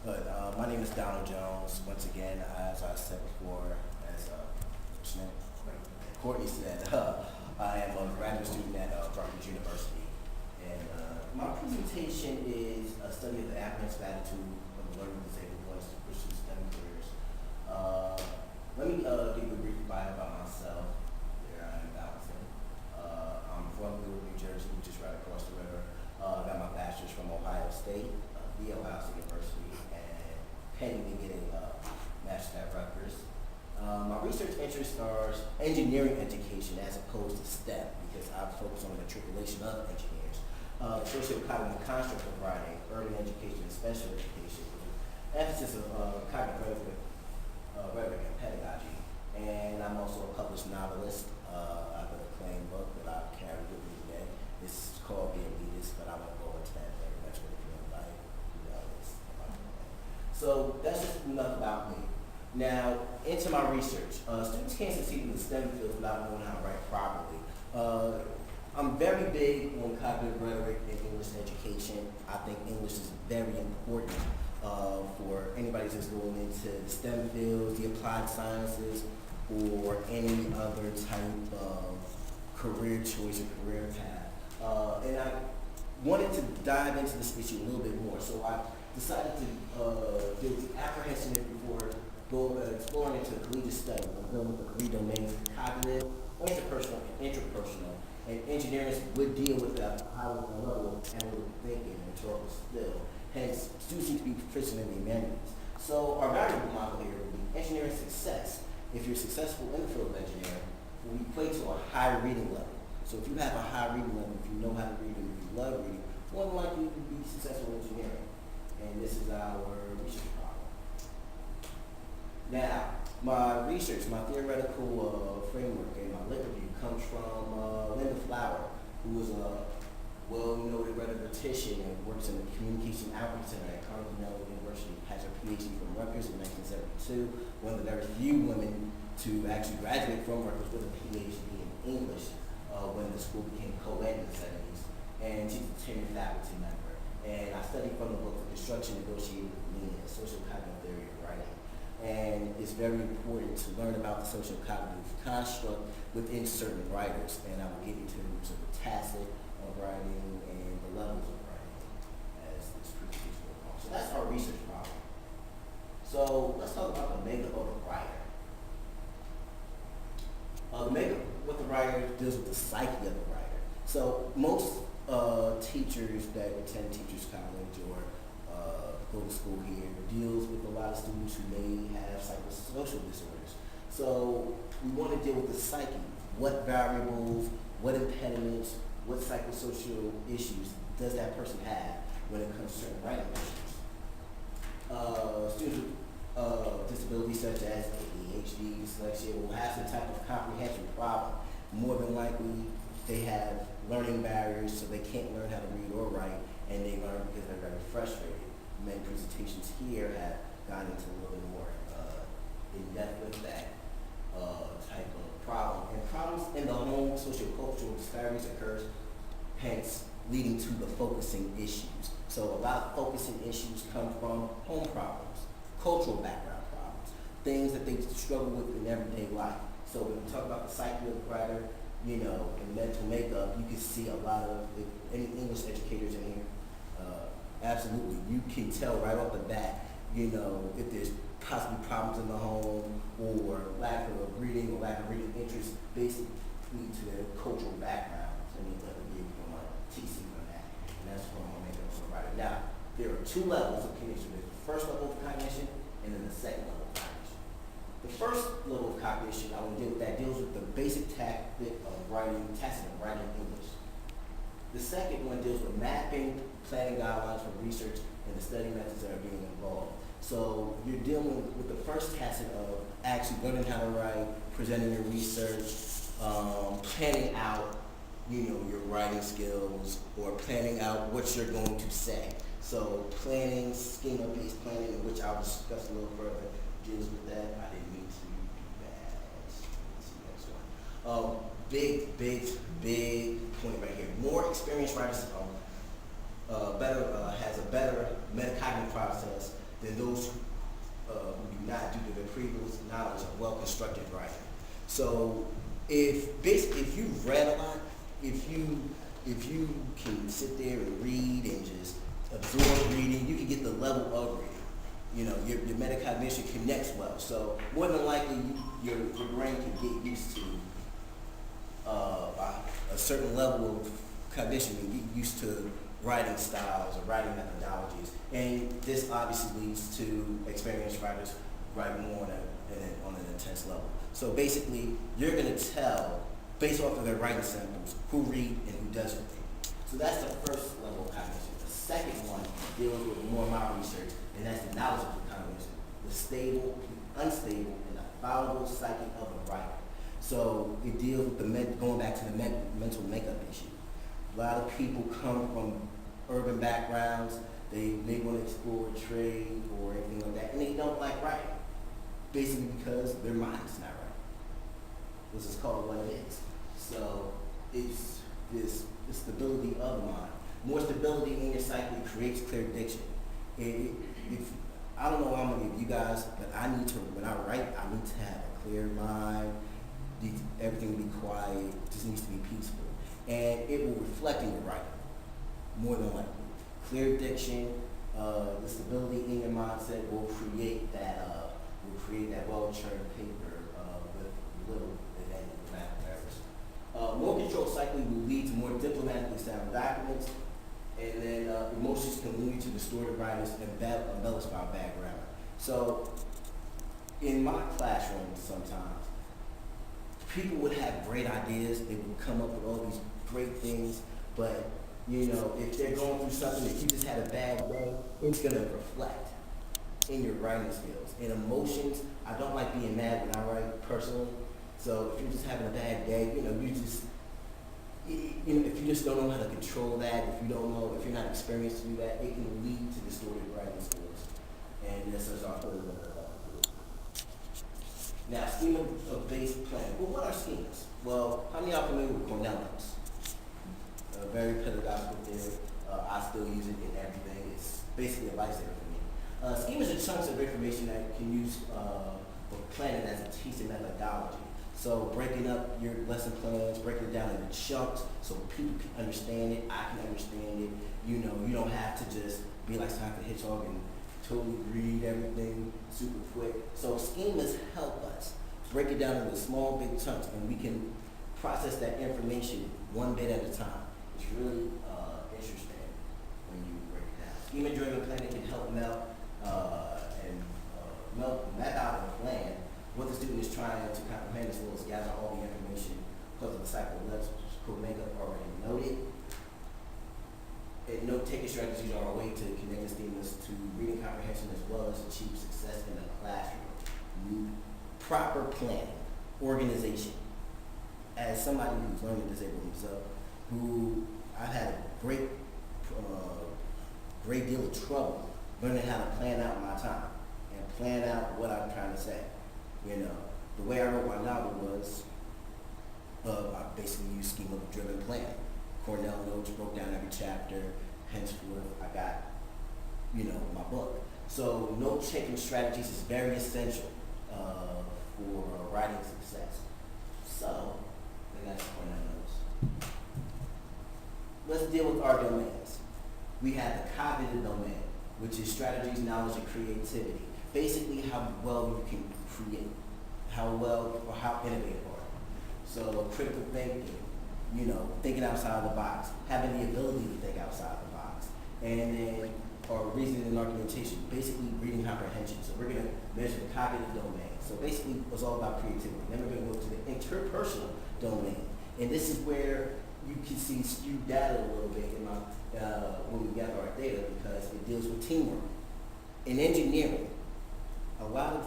But my name is Donald Jones. Once again, as I said before, as what's your name? Courtney said, I am a graduate student at Rutgers University. And my presentation is a study of the apprehensive attitude of the learning disabled ones to pursue STEM careers. Let me give you a brief bio about myself. There I am, Allison. I'm from Newark, New Jersey, which is right across the river. Got my bachelor's from Ohio State, the Ohio State University, and pending to get a master's at Rutgers. My research interests are engineering education as opposed to STEM because I focus on the matriculation of engineers. Socio-cognitive construct of writing, urban education, and special education, with emphasis of cognitive rhetoric and pedagogy. And I'm also a published novelist. I have an acclaimed book that I've carried with me today. It's called Being Elitist, but I won't go into that very much with you anybody who knows about that. So that's just enough about me. Now, into my research. Students can't succeed in the STEM field without knowing how to write properly. I'm very big on cognitive rhetoric and English education. I think English is very important for anybody that's going into the STEM fields, the applied sciences, or any other type of career choice or career path. And I wanted to dive into this issue a little bit more, so I decided to deal with the apprehensive before exploring into collegiate study. I'm dealing with the three domains: cognitive, interpersonal, and intrapersonal. And engineers would deal with that at a high level analytical thinking and rhetorical skill. Hence, students need to be proficient in the humanities. So our variable model here would be engineering success. If you're successful in the field of engineering, will equate to a high reading level. So if you have a high reading level, if you know how to read and if you love reading, more than likely you will be successful in engineering. And this is our research problem. Now, my research, my theoretical framework and my lit review comes from Linda Flower, who is a well-noted rhetorician and works in the Communication Outreach Center at Carnegie Mellon University. Has her PhD from Rutgers in 1972. One of the very few women to actually graduate from Rutgers with a PhD in English when the school became co-ed in the 70s. And she's a tenured faculty member. And I studied from the book The Construction Negotiated with Meaning, a social cognitive theory of writing. And it's very important to learn about the social cognitive construct within certain writers. And I will get into sort of the tacit of writing and the levels of writing as this presentation goes on. So that's our research problem. So let's talk about the makeup of a writer. The makeup with the writer deals with the psyche of the writer. So most teachers that attend teachers college or go to school here deals with a lot of students who may have psychosocial disorders. So we want to deal with the psyche. What variables, what impediments, what psychosocial issues does that person have when it comes to certain writing issues? Students with disabilities such as ADHD, dyslexia will have some type of comprehension problem. More than likely, they have learning barriers, so they can't learn how to read or write, and they learn because they're very frustrated. Many presentations here have gone into a little bit more in depth with that type of problem. And problems in the home, sociocultural disparities occurs, hence leading to the focusing issues. So a lot of focusing issues come from home problems, cultural background problems, things that they struggle with in everyday life. So when we talk about the psyche of the writer, and mental makeup, you can see a lot of, any English educators in here, absolutely, you can tell right off the bat, if there's possibly problems in the home or lack of reading or lack of reading interest, basically to their cultural backgrounds. I mean, that would be from a TC from that, and that's from my makeup for the writer. Now, there are two levels of cognition. There's the first level of cognition and then the second level of cognition. The first level of cognition I want to deal with that deals with the basic tactic of writing, tacit of writing English. The second one deals with mapping, planning guidelines for research, and the study methods that are being involved. So you're dealing with the first tacit of actually learning how to write, presenting your research, planning out, your writing skills, or planning out what you're going to say. So planning, schema-based planning, which I'll discuss a little further, deals with that. I didn't mean to do that. Let's see the next one. Big point right here. More experienced writers has a better metacognitive process than those who do not due to their previous knowledge of well-constructed writing. So if you've read a lot, if you can sit there and read and just absorb reading, you can get the level of reading. You know, your metacognition connects well. So more than likely, your brain can get used to a certain level of cognition and get used to writing styles or writing methodologies. And this obviously leads to experienced writers writing more on an intense level. So basically, you're going to tell, based off of their writing samples, who read and who doesn't read. So that's the first level of cognition. The second one deals with more my research, and that's the knowledgeable cognition, the stable, the unstable, and the fallible psyche of a writer. So it deals with going back to the mental makeup issue. A lot of people come from urban backgrounds, they want to explore trade or anything like that, and they don't like writing, basically because their mind is not right. This is called what it is. So it's this the stability of the mind. More stability in your psyche creates clear diction. I don't know how many of you guys, but when I write, I need to have a clear mind, everything will be quiet, just needs to be peaceful. And it will reflect in your writing, more than likely. Clear diction, the stability in your mindset will create that well-churned paper with little, if any, grammatical errors. More controlled cycle will lead to more diplomatically sound documents, and then emotions can lead to distorted writings and embellished by bad grammar. So, in my classroom, sometimes people would have great ideas. They would come up with all these great things, but if they're going through something, if you just had a bad day, it's going to reflect in your writing skills. In emotions, I don't like being mad when I write personally. So if you're just having a bad day, if you just don't know how to control that, if you're not experienced to do that, it can lead to distorted writing skills. And this is our third level. Now, schema-based planning. Well, what are schemas? Well, how many of y'all familiar with Cornell notes? A very pedagogical theory. I still use it in everything. It's basically a lifesaver for me. Schemas are chunks of information that you can use for planning as a teaching methodology. So breaking up your lesson plans, breaking it down into chunks so people can understand it, I can understand it. You don't have to just be like Sonic the Hedgehog and totally read everything super quick. So schemas help us break it down into small, big chunks, and we can process that information one bit at a time. It's really interesting when you break it down. Schema-driven planning can help map out a plan what the student is trying to comprehend, as well as gather all the information because of the psychological makeup already noted. And note-taking strategies are a way to connect the students to reading comprehension as well as achieve success in the classroom. Proper planning, organization. As somebody who's learning disabled himself, who I've had a great deal of trouble learning how to plan out my time and plan out what I'm trying to say. The way I wrote my novel was, I basically used schema-driven planning. Cornell notes, broke down every chapter, henceforth I got, my book. So note-taking strategies is very essential for writing success. So, that's Cornell notes. Let's deal with our domains. We have the cognitive domain, which is strategies, knowledge, and creativity. Basically, how well you can create, how well or how innovative are you. So critical thinking, thinking outside the box, having the ability to think outside the box, and then reasoning and argumentation, basically reading comprehension. So we're going to measure the cognitive domain. So basically, it's all about creativity. Then we're going to go to the interpersonal domain, and this is where you can see skewed data a little bit when we gather our data, because it deals with teamwork. In engineering, a lot of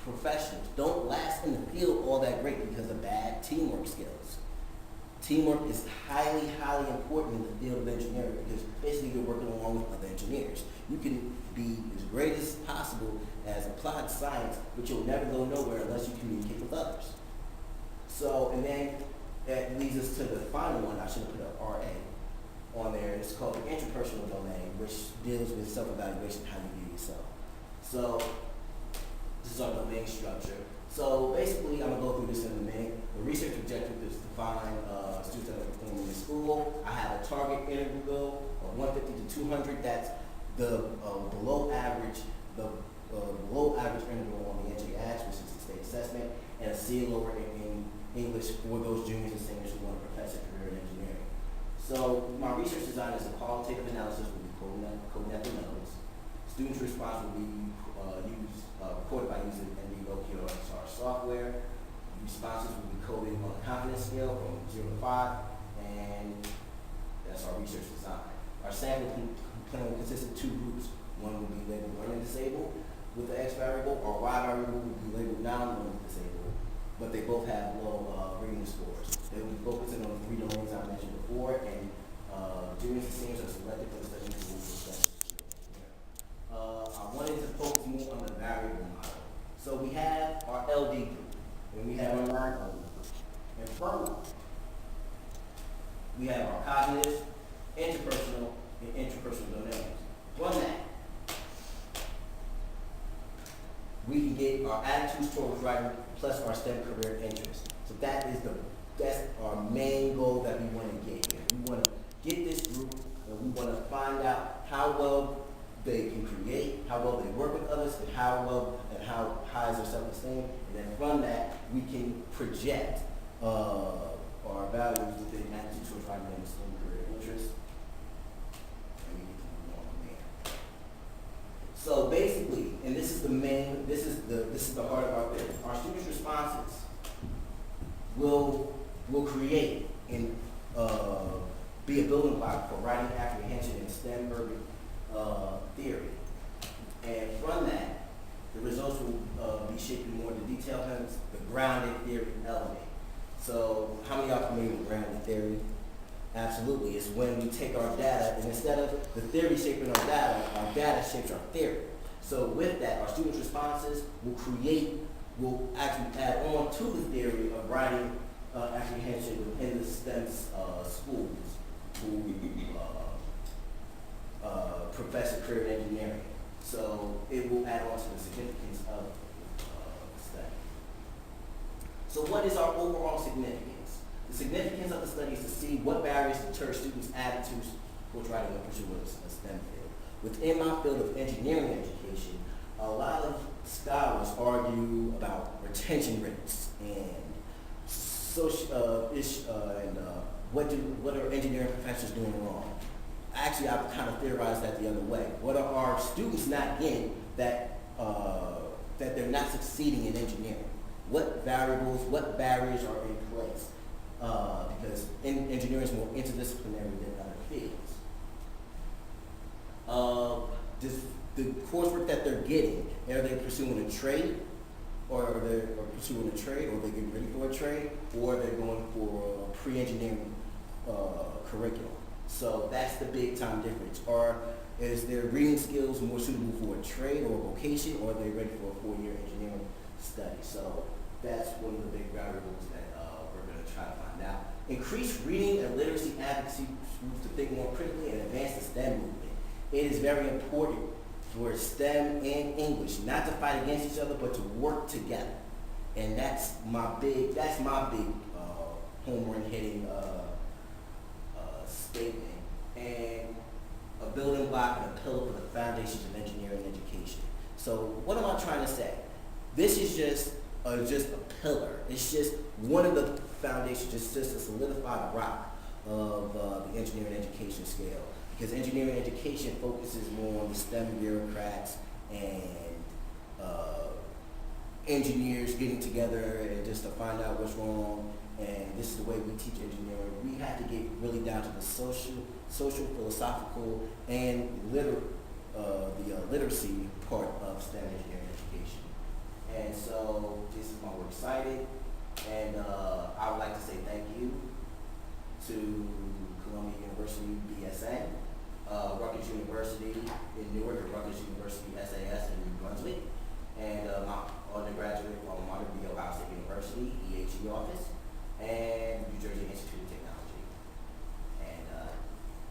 professionals don't last in the field all that great because of bad teamwork skills. Teamwork is highly, highly important in the field of engineering because basically you're working along with other engineers. You can be as great as possible as applied science, but you'll never go nowhere unless you communicate with others. So, and then that leads us to the final one. I should have put an RA on there. It's called the interpersonal domain, which deals with self-evaluation, how you view yourself. So this is our domain structure. So basically, I'm gonna go through this in a minute. The research objective is to find students that are performing in school. I have a target interview goal of 150 to 200. That's the below average interval on the NJAX, which is the state assessment, and a C lower in English for those juniors and seniors who want to profess a career in engineering. So my research design is a qualitative analysis will be coding at the nodes. Students' response will be recorded by using NVO QSR software. Responses will be coded on a confidence scale from 0 to 5, and that's our research design. Our sample plan will consist of two groups. One will be labeled learning disabled with the X variable, or Y variable will be labeled non-learning disabled, but they both have low reading scores. They will be focusing on the 3 domains I mentioned before, and juniors and seniors are selected for the study group for I wanted to focus more on the variable model. So we have our LD group, and we have our non-LD group. And from we have our cognitive, interpersonal, and interpersonal domains. From that, we can get our attitudes towards writing plus our STEM career interests. So that's our main goal that we want to get here. We want to get this group, and we want to find out how well they can create, how well they work with others, and how high is their self-esteem. And then from that, we can project our values within attitude towards writing and STEM career interests. And we get to move on from there. So basically, and this is the heart of our thing. Our students' responses will create and be a building block for writing apprehension in STEM urban theory. And from that, the results will be shaped in more the detailed terms, the grounded theory element. So how many of y'all familiar with grounded theory? Absolutely. It's when we take our data, and instead of the theory shaping our data shapes our theory. So with that, our students' responses will actually add on to the theory of writing apprehension within the STEM schools who profess a career in engineering. So it will add on to the significance of the study. So what is our overall significance? The significance of the study is to see what barriers deter students' attitudes towards writing and pursuing a STEM field. Within my field of engineering education, a lot of scholars argue about retention rates and what are engineering professors doing wrong. Actually, I've kind of theorized that the other way. What are our students not getting that they're not succeeding in engineering? What variables, what barriers are in place? Because engineering is more interdisciplinary than other fields. The coursework that they're getting, are they pursuing a trade, or they're pursuing a trade, or they're getting ready for a trade, or they're going for a pre-engineering curriculum? So that's the big time difference. Or is their reading skills more suitable for a trade or a vocation, or are they ready for a 4-year engineering study? So that's one of the big variables that we're going to try to find out. Increase reading and literacy advocacy to think more critically and advance the STEM movement. It is very important for STEM and English not to fight against each other, but to work together. And that's my big home run hitting statement, and a building block and a pillar for the foundations of engineering education. So what am I trying to say? This is just a pillar. It's just one of the foundations, just a solidified rock of the engineering education scale. Because engineering education focuses more on the STEM bureaucrats and engineers getting together and just to find out what's wrong. And this is the way we teach engineering. We have to get really down to the social, philosophical, and literacy part of STEM engineering education. And so this is why we're excited. And I would like to say thank you to Columbia University BSN, Rutgers University in Newark, or Rutgers University SAS in New Brunswick, and my undergraduate alma mater, Ohio State University, EHE office, and New Jersey Institute of Technology. And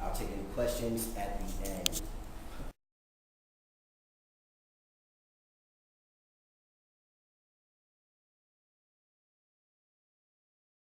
I'll take any questions at the end.